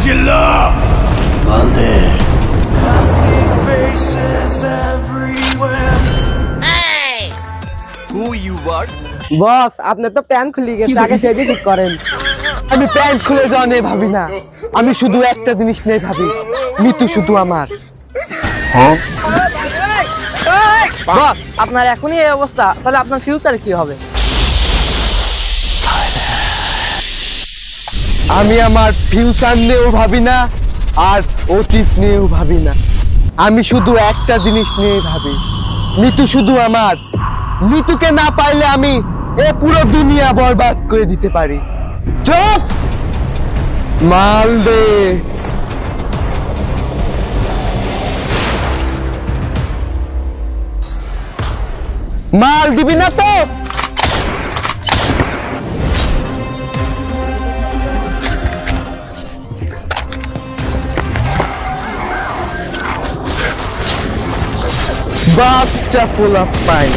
Angela! Malde. I see faces everywhere. Hey! Who you are? বস আপনি তো pant খুলে গেছে আগে সেটা ঠিক করেন আমি প্যান্ট খুলে যাওয়া নিয়ে ভাবি না আমি শুধু একটা জিনিস নিয়ে ভাবি মৃত্যু শুধু আমার বস আপনার এখনই এই অবস্থা তাহলে আপনার ফিউচার কি হবে আমি আমার ফিউচার নিয়েও ভাবি না আর অতীত নিয়েও ভাবি না আমি শুধু একটা জিনিস নিয়ে ভাবি মৃত্যু শুধু আমার মৃত্যুকে না পাইলে আমি এ পুরো দুনিয়া বরবাদ করে দিতে পারি চুপ মাল দে মাল দিবি না তো বাচ্চা পোলা পাই